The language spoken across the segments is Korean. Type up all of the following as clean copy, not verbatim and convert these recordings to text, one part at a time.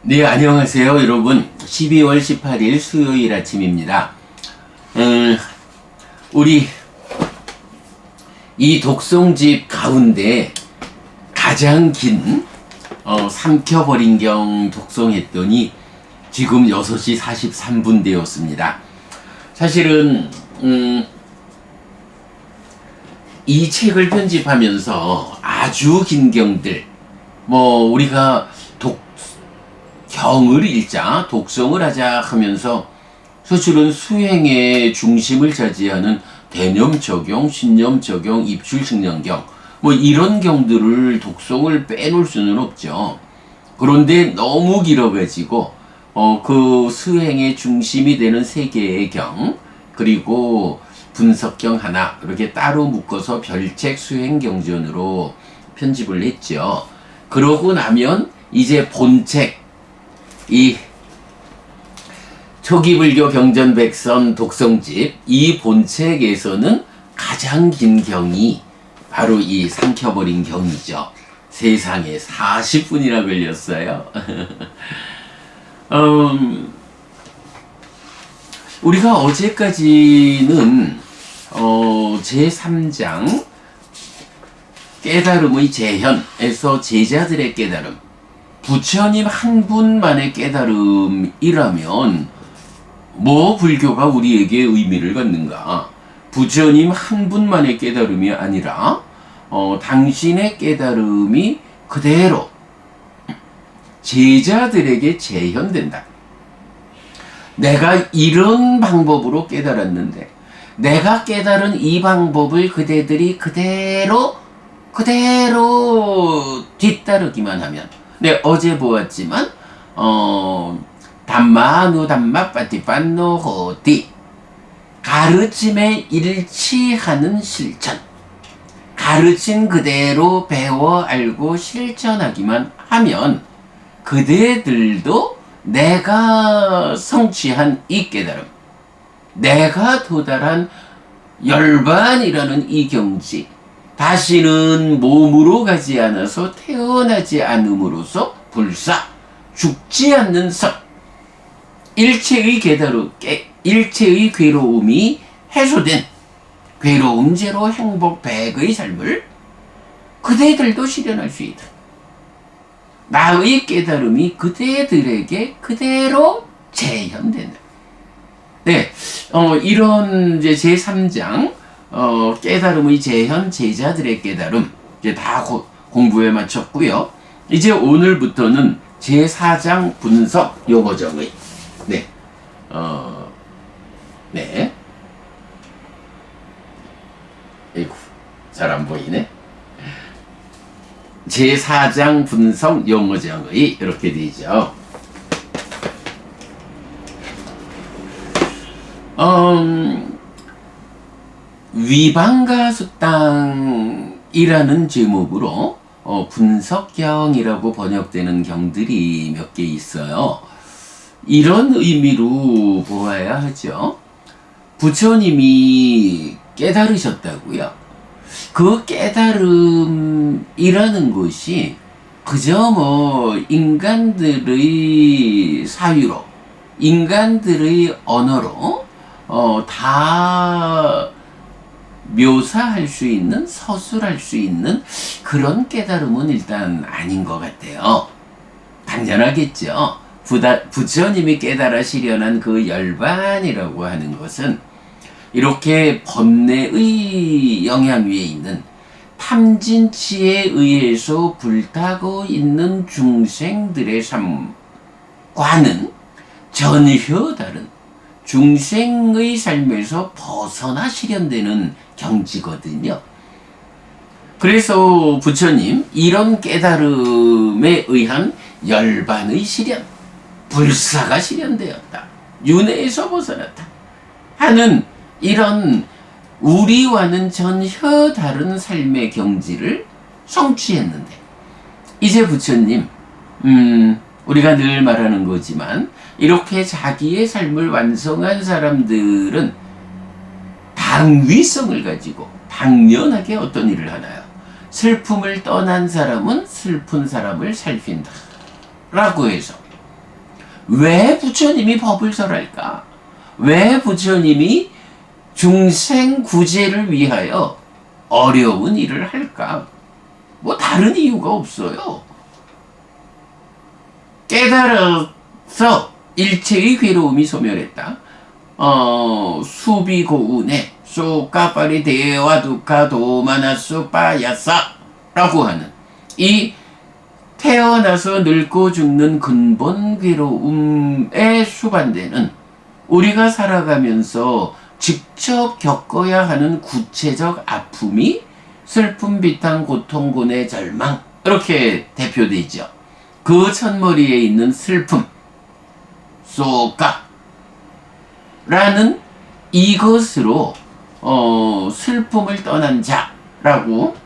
네, 안녕하세요, 여러분. 12월 18일 수요일 아침입니다. 우리 이 독송집 가운데 가장 긴 삼켜버린 경 독송했더니 지금 6시 43분 되었습니다. 사실은 이 책을 편집하면서 아주 긴 경들, 우리가 경을 읽자, 독송을 하자 하면서 사실은 수행의 중심을 차지하는 대념 적용, 신념 적용, 입출 식념경, 이런 경들을 독송을 빼놓을 수는 없죠. 그런데 너무 길어가지고 그 수행의 중심이 되는 세 개의 경, 그리고 분석경 하나 이렇게 따로 묶어서 별책 수행경전으로 편집을 했죠. 그러고 나면 이제 본책, 이 초기불교 경전백선 독송집 이 본책에서는 가장 긴 경이 바로 이 삼켜버린 경이죠. 세상에 40분이나 걸렸어요. 우리가 어제까지는 제3장 깨달음의 재현에서 제자들의 깨달음, 부처님 한 분만의 깨달음이라면 불교가 우리에게 의미를 갖는가? 부처님 한 분만의 깨달음이 아니라 당신의 깨달음이 그대로 제자들에게 재현된다. 내가 이런 방법으로 깨달았는데 내가 깨달은 이 방법을 그대들이 그대로 뒤따르기만 하면, 네, 어제 보았지만 담마누 담마 빠티판노 호디, 가르침에 일치하는 실천, 가르친 그대로 배워 알고 실천하기만 하면 그대들도 내가 성취한 이 깨달음, 내가 도달한 열반이라는 이 경지, 다시는 몸으로 가지 않아서 태어나지 않음으로써 불사 죽지 않는 성, 일체의 일체의 괴로움이 해소된 괴로움 제로 행복 100의 삶을 그대들도 실현할 수 있다. 나의 깨달음이 그대들에게 그대로 재현된다. 네, 이런 이제 제3장 깨달음의 재현, 제자들의 깨달음 이제 다 공부에 마쳤고요. 이제 오늘부터는 제4장 분석 용어정의, 네, 에이구, 잘 안 보이네. 제4장 분석 용어정의 이렇게 되죠. 위방가수땅이라는 제목으로 분석경이라고 번역되는 경들이 몇 개 있어요. 이런 의미로 보아야 하죠. 부처님이 깨달으셨다고요. 그 깨달음이라는 것이 그저 인간들의 사유로, 인간들의 언어로 다 묘사할 수 있는, 서술할 수 있는 그런 깨달음은 일단 아닌 것 같아요. 당연하겠죠. 부처님이 깨달아 실현한 그 열반이라고 하는 것은 이렇게 번뇌의 영향 위에 있는 탐진치에 의해서 불타고 있는 중생들의 삶과는 전혀 다른 중생의 삶에서 벗어나 실현되는 경지거든요. 그래서 부처님 이런 깨달음에 의한 열반의 실현, 불사가 실현되었다, 윤회에서 벗어났다 하는 이런 우리와는 전혀 다른 삶의 경지를 성취했는데, 이제 부처님 우리가 늘 말하는 거지만 이렇게 자기의 삶을 완성한 사람들은 당위성을 가지고 당연하게 어떤 일을 하나요? 슬픔을 떠난 사람은 슬픈 사람을 살핀다 라고 해서 왜 부처님이 법을 설할까? 왜 부처님이 중생 구제를 위하여 어려운 일을 할까? 뭐 다른 이유가 없어요. 깨달아서 일체의 괴로움이 소멸했다. 수비고운에 소카파리 대와 두카 도마나수 빠야사 라고 하는 이 태어나서 늙고 죽는 근본 괴로움에 수반되는 우리가 살아가면서 직접 겪어야 하는 구체적 아픔이 슬픔, 비탄, 고통, 고뇌, 절망 이렇게 대표되죠. 그 첫머리에 있는 슬픔, 소카라는 이것으로 슬픔을 떠난 자라고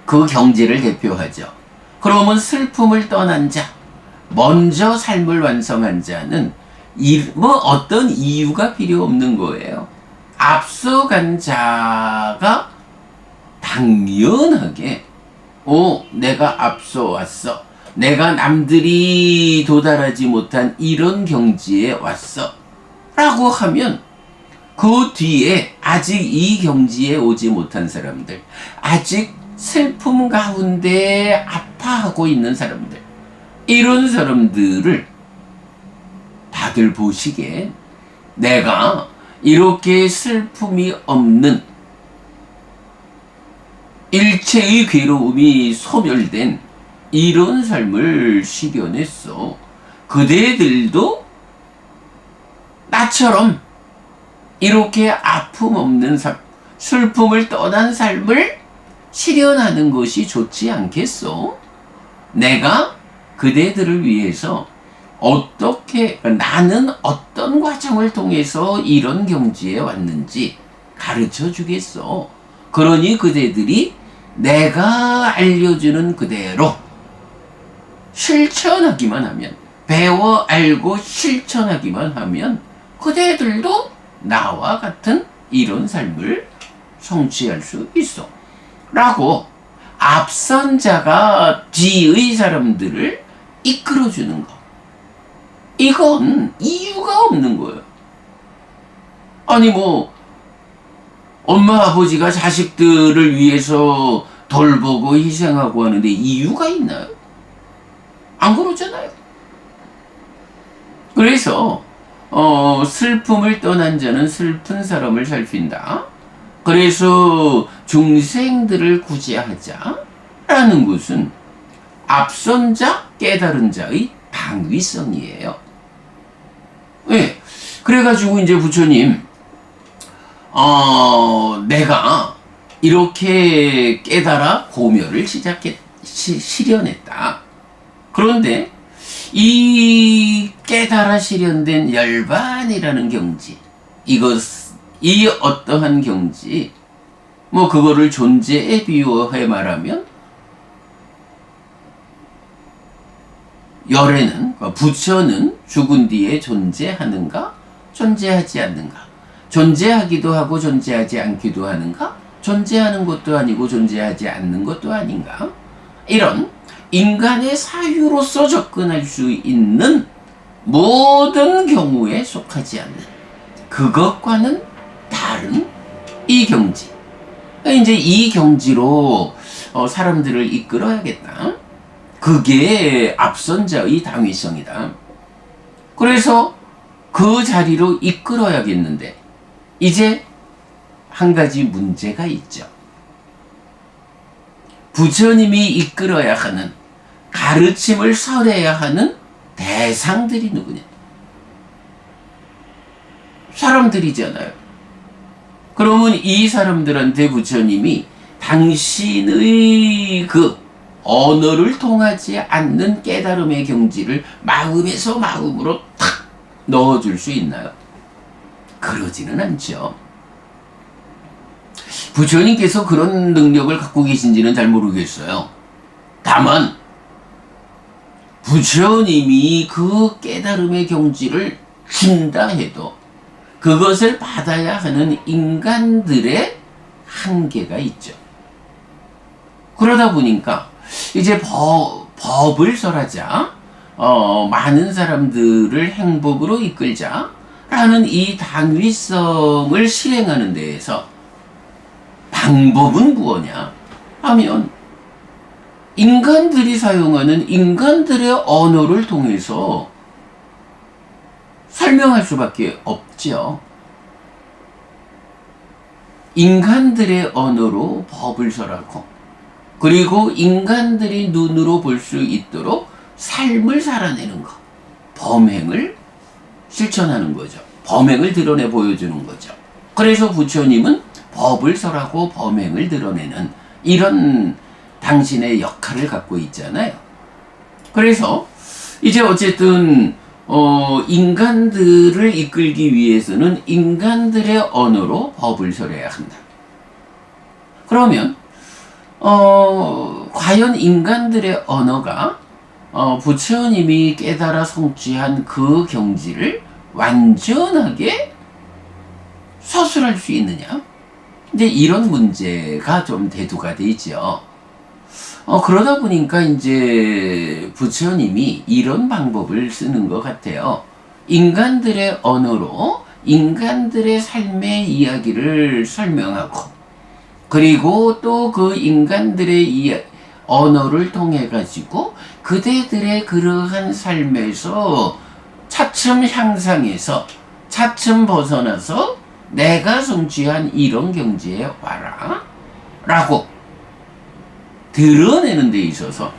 그 경지를 대표하죠. 그러면 슬픔을 떠난 자, 먼저 삶을 완성한 자는 뭐 어떤 이유가 필요 없는 거예요. 앞서간 자가 당연하게 내가 앞서 왔어. 내가 남들이 도달하지 못한 이런 경지에 왔어. 라고 하면 그 뒤에 아직 이 경지에 오지 못한 사람들, 아직 슬픔 가운데 아파하고 있는 사람들, 이런 사람들을 다들 보시기에 내가 이렇게 슬픔이 없는 일체의 괴로움이 소멸된 이런 삶을 실현했어. 그대들도 나처럼 이렇게 아픔 없는 삶, 슬픔을 떠난 삶을 실현하는 것이 좋지 않겠소? 내가 그대들을 위해서 나는 어떤 과정을 통해서 이런 경지에 왔는지 가르쳐 주겠소. 그러니 그대들이 내가 알려주는 그대로 실천하기만 하면, 배워 알고 실천하기만 하면 그대들도 나와 같은 이런 삶을 성취할 수 있어. 라고 앞선 자가 뒤의 사람들을 이끌어주는 거. 이건 이유가 없는 거예요. 아니 엄마 아버지가 자식들을 위해서 돌보고 희생하고 하는데 이유가 있나요? 안 그러잖아요. 그래서 슬픔을 떠난 자는 슬픈 사람을 살핀다. 그래서 중생들을 구제하자라는 것은 앞선 자, 깨달은 자의 당위성이에요. 네. 그래가지고 이제 부처님, 내가 이렇게 깨달아 고멸을 실현했다. 그런데 이 깨달아 실현된 열반이라는 경지, 이 어떠한 경지, 그거를 존재에 비유해 말하면 열애는, 부처는 죽은 뒤에 존재하는가? 존재하지 않는가? 존재하기도 하고 존재하지 않기도 하는가? 존재하는 것도 아니고 존재하지 않는 것도 아닌가? 이런 인간의 사유로서 접근할 수 있는 모든 경우에 속하지 않는 그것과는 다른 이 경지. 이제 이 경지로 사람들을 이끌어야겠다. 그게 앞선 자의 당위성이다. 그래서 그 자리로 이끌어야겠는데 이제 한 가지 문제가 있죠. 부처님이 이끌어야 하는, 가르침을 설해야 하는 대상들이 누구냐? 사람들이잖아요. 그러면 이 사람들한테 부처님이 당신의 그 언어를 통하지 않는 깨달음의 경지를 마음에서 마음으로 탁 넣어줄 수 있나요? 그러지는 않죠. 부처님께서 그런 능력을 갖고 계신지는 잘 모르겠어요. 다만 부처님이 그 깨달음의 경지를 준다 해도 그것을 받아야 하는 인간들의 한계가 있죠. 그러다 보니까 이제 법을 설하자, 많은 사람들을 행복으로 이끌자라는 이 당위성을 실행하는 데에서 방법은 무엇냐 하면 인간들이 사용하는 인간들의 언어를 통해서 설명할 수밖에 없죠. 인간들의 언어로 법을 설하고 그리고 인간들이 눈으로 볼 수 있도록 삶을 살아내는 것, 범행을 실천하는 거죠. 범행을 드러내 보여주는 거죠. 그래서 부처님은 법을 설하고 범행을 드러내는 이런 당신의 역할을 갖고 있잖아요. 그래서 이제 어쨌든 인간들을 이끌기 위해서는 인간들의 언어로 법을 설해야 한다. 그러면 과연 인간들의 언어가 부처님이 깨달아 성취한 그 경지를 완전하게 서술할 수 있느냐? 이제 이런 문제가 좀 대두가 되죠. 그러다 보니까 이제 부처님이 이런 방법을 쓰는 것 같아요. 인간들의 언어로 인간들의 삶의 이야기를 설명하고 그리고 또 그 인간들의 언어를 통해 가지고 그대들의 그러한 삶에서 차츰 향상해서 차츰 벗어나서 내가 성취한 이런 경지에 와라 라고 드러내는 데 있어서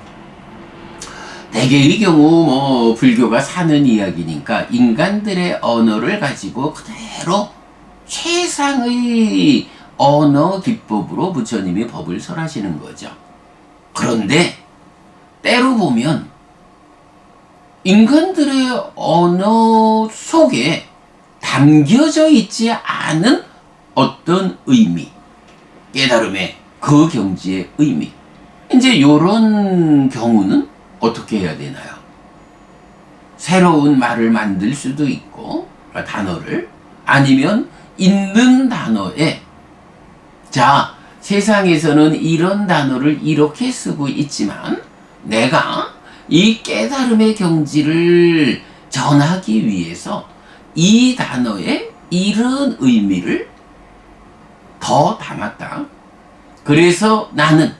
대개의 경우 불교가 사는 이야기니까 인간들의 언어를 가지고 그대로 최상의 언어 기법으로 부처님이 법을 설하시는 거죠. 그런데 때로 보면 인간들의 언어 속에 담겨져 있지 않은 어떤 의미, 깨달음의 그 경지의 의미. 이제 요런 경우는 어떻게 해야 되나요? 새로운 말을 만들 수도 있고, 단어를. 아니면 있는 단어에, 자, 세상에서는 이런 단어를 이렇게 쓰고 있지만, 내가 이 깨달음의 경지를 전하기 위해서 이 단어에 이런 의미를 더 담았다. 그래서 나는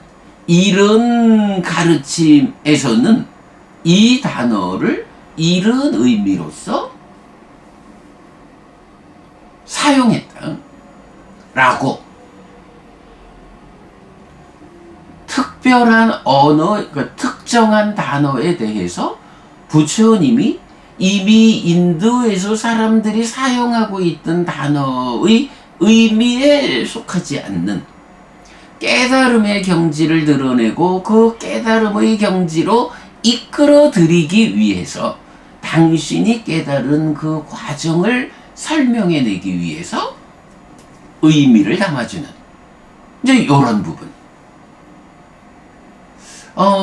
이런 가르침에서는 이 단어를 이런 의미로서 사용했다. 라고 특별한 언어, 특정한 단어에 대해서 부처님이 이미 인도에서 사람들이 사용하고 있던 단어의 의미에 속하지 않는 깨달음의 경지를 드러내고 그 깨달음의 경지로 이끌어들이기 위해서 당신이 깨달은 그 과정을 설명해내기 위해서 의미를 담아주는 이제 이런 부분.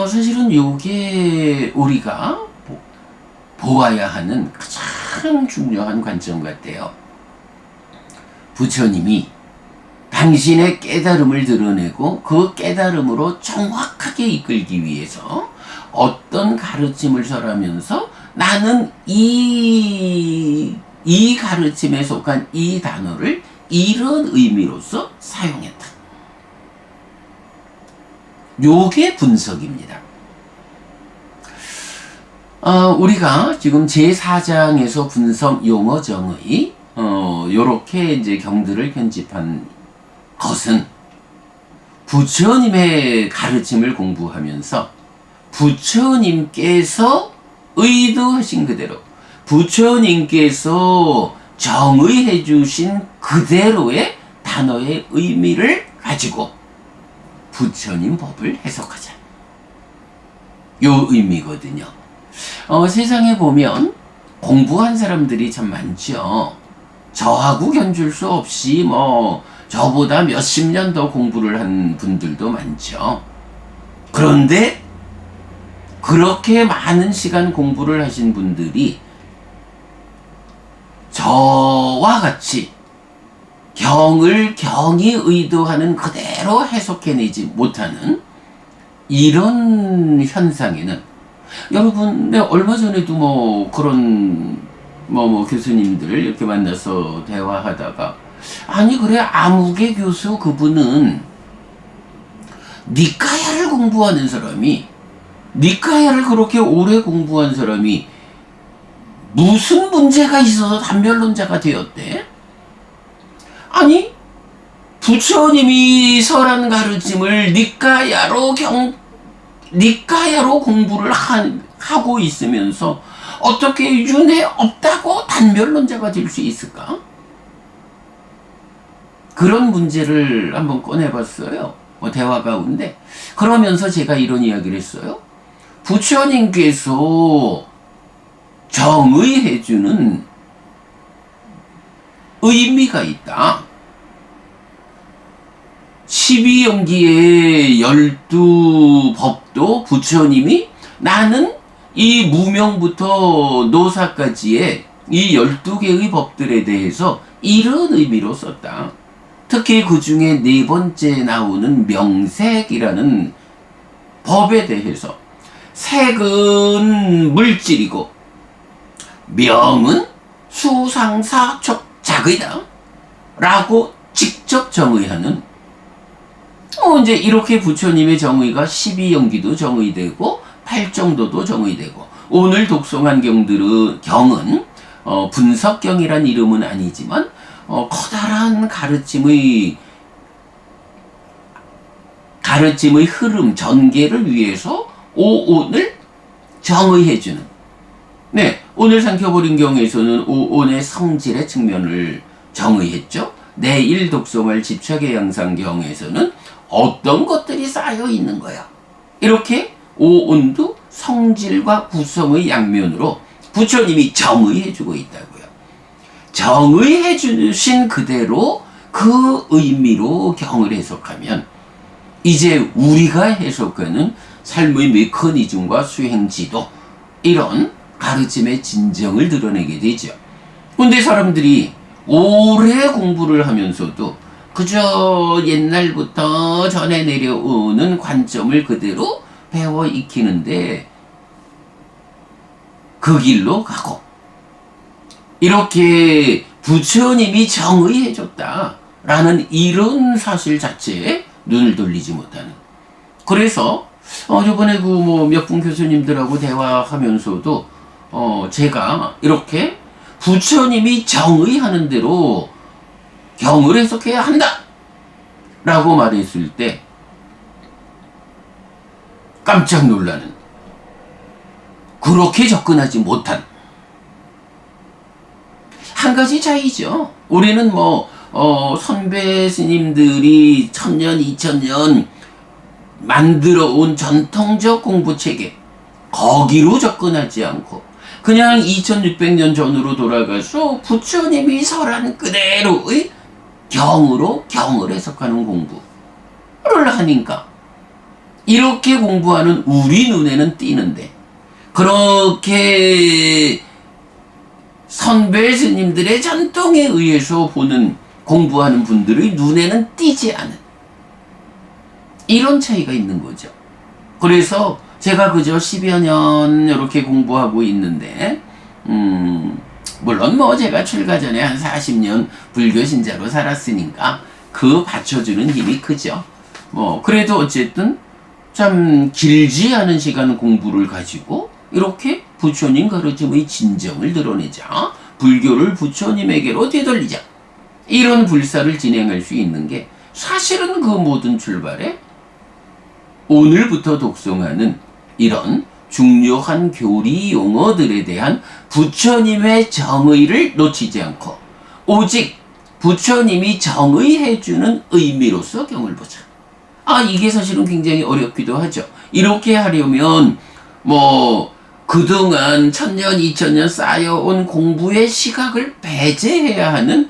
사실은 요게 우리가 보아야 하는 가장 중요한 관점 같아요. 부처님이 당신의 깨달음을 드러내고 그 깨달음으로 정확하게 이끌기 위해서 어떤 가르침을 설하면서 나는 이 가르침에 속한 이 단어를 이런 의미로서 사용했다. 요게 분석입니다. 우리가 지금 제4장에서 분석 용어정의 요렇게 이제 경들을 편집한 것은 부처님의 가르침을 공부하면서 부처님께서 의도하신 그대로 부처님께서 정의해 주신 그대로의 단어의 의미를 가지고 부처님 법을 해석하자. 요 의미거든요. 세상에 보면 공부한 사람들이 참 많죠. 저하고 견줄 수 없이 저보다 몇십 년 더 공부를 한 분들도 많죠. 그런데 그렇게 많은 시간 공부를 하신 분들이 저와 같이 경이 의도하는 그대로 해석해내지 못하는 이런 현상에는 여러분, 네, 얼마 전에도 뭐 그런 교수님들 이렇게 만나서 대화하다가, 아니 그래, 아무개 교수 그분은 니까야를 공부하는 사람이, 니까야를 그렇게 오래 공부한 사람이 무슨 문제가 있어서 단별론자가 되었대? 아니, 부처님이 설한 가르침을 니까야로 공부를 하고 있으면서 어떻게 윤회 없다고 단별론자가 될 수 있을까? 그런 문제를 한번 꺼내봤어요. 대화 가운데. 그러면서 제가 이런 이야기를 했어요. 부처님께서 정의해주는 의미가 있다. 12연기의 12법도 부처님이 나는 이 무명부터 노사까지의 이 12개의 법들에 대해서 이런 의미로 썼다. 특히 그 중에 네 번째 나오는 명색이라는 법에 대해서, 색은 물질이고 명은 수상사촉작의다 라고 직접 정의하는, 이제 이렇게 부처님의 정의가 12연기도 정의되고 8정도도 정의되고, 오늘 독송한 경은 분석경이란 이름은 아니지만 커다란 가르침의 흐름, 전개를 위해서 오온을 정의해주는, 네, 오늘 상켜버린 경에서는 오온의 성질의 측면을 정의했죠. 내일 독송할 집착의 양상경에서는 어떤 것들이 쌓여 있는 거야. 이렇게 오온도 성질과 구성의 양면으로 부처님이 정의해주고 있다고요. 정의해 주신 그대로 그 의미로 경을 해석하면 이제 우리가 해석하는 삶의 메커니즘과 수행지도, 이런 가르침의 진정을 드러내게 되죠. 근데 사람들이 오래 공부를 하면서도 그저 옛날부터 전해 내려오는 관점을 그대로 배워 익히는데 그 길로 가고, 이렇게 부처님이 정의해줬다라는 이런 사실 자체에 눈을 돌리지 못하는. 그래서 이번에 몇 분 교수님들하고 대화하면서도 제가 이렇게 부처님이 정의하는 대로 경을 해석해야 한다 라고 말했을 때 깜짝 놀라는, 그렇게 접근하지 못한 한 가지 차이죠. 우리는 선배 스님들이 1000년, 2000년 만들어 온 전통적 공부 체계, 거기로 접근하지 않고 그냥 2600년 전으로 돌아가서 부처님이 설한 그대로의 경으로 경을 해석하는 공부를 하니까 이렇게 공부하는 우리 눈에는 띄는데, 그렇게 선배 스님들의 전통에 의해서 공부하는 분들의 눈에는 띄지 않은 이런 차이가 있는 거죠. 그래서 제가 그저 10여 년 이렇게 공부하고 있는데, 물론 제가 출가 전에 한 40년 불교 신자로 살았으니까 그 받쳐주는 힘이 크죠. 그래도 어쨌든 참 길지 않은 시간 공부를 가지고 이렇게 부처님 가르침의 진정을 드러내자, 불교를 부처님에게로 되돌리자, 이런 불사를 진행할 수 있는 게 사실은 그 모든 출발에 오늘부터 독송하는 이런 중요한 교리 용어들에 대한 부처님의 정의를 놓치지 않고 오직 부처님이 정의해주는 의미로서 경을 보자. 이게 사실은 굉장히 어렵기도 하죠. 이렇게 하려면 그동안 1000년, 2000년 쌓여온 공부의 시각을 배제해야 하는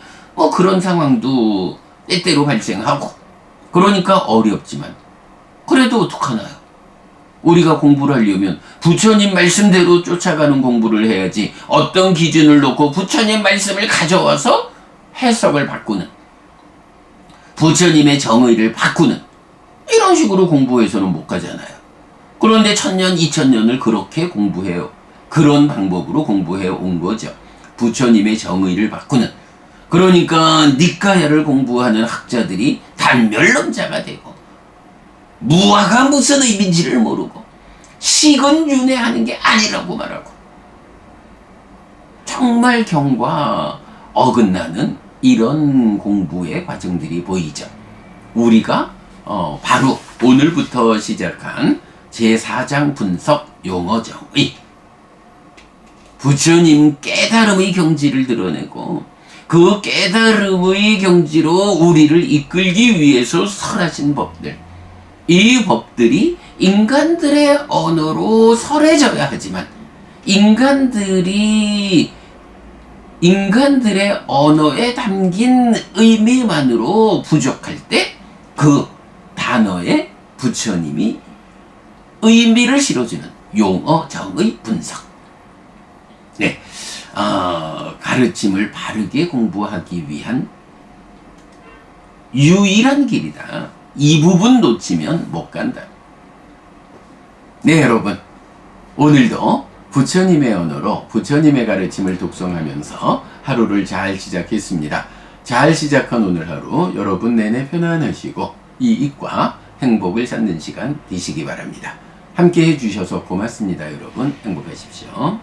그런 상황도 때때로 발생하고, 그러니까 어렵지만 그래도 어떡하나요? 우리가 공부를 하려면 부처님 말씀대로 쫓아가는 공부를 해야지, 어떤 기준을 놓고 부처님 말씀을 가져와서 해석을 바꾸는, 부처님의 정의를 바꾸는 이런 식으로 공부해서는 못 가잖아요. 그런데 1000년, 2000년을 그렇게 공부해요. 그런 방법으로 공부해 온 거죠. 부처님의 정의를 바꾸는. 그러니까 니까야를 공부하는 학자들이 단멸론자가 되고 무아가 무슨 의미인지를 모르고 식은 윤회하는 게 아니라고 말하고 정말 경과 어긋나는 이런 공부의 과정들이 보이죠. 우리가 바로 오늘부터 시작한 제4장 분석 용어정의, 부처님 깨달음의 경지를 드러내고 그 깨달음의 경지로 우리를 이끌기 위해서 설하신 법들, 이 법들이 인간들의 언어로 설해져야 하지만 인간들의 언어에 담긴 의미만으로 부족할 때 그 단어에 부처님이 의미를 실어주는 용어 정의 분석. 네, 가르침을 바르게 공부하기 위한 유일한 길이다. 이 부분 놓치면 못 간다. 네, 여러분, 오늘도 부처님의 언어로 부처님의 가르침을 독송하면서 하루를 잘 시작했습니다. 잘 시작한 오늘 하루 여러분 내내 편안하시고 이익과 행복을 찾는 시간 되시기 바랍니다. 함께 해주셔서 고맙습니다. 여러분 행복하십시오.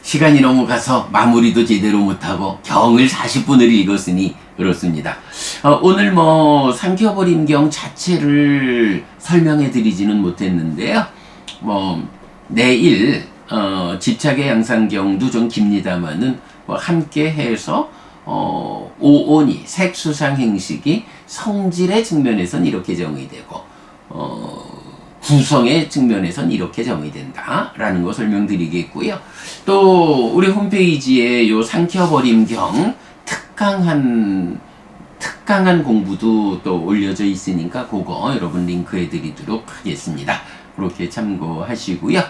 시간이 너무 가서 마무리도 제대로 못하고 경을 40분을 읽었으니 그렇습니다. 오늘 삼켜버림경 자체를 설명해 드리지는 못했는데요. 내일 집착의 양상경도 좀 깁니다만은 함께 해서 오온이 색수상행식이 성질의 측면에선 이렇게 정의되고 구성의 측면에선 이렇게 정의된다라는 거 설명드리겠고요. 또 우리 홈페이지에 요 삼켜버림경 특강한 공부도 또 올려져 있으니까 그거 여러분 링크해 드리도록 하겠습니다. 그렇게 참고하시고요.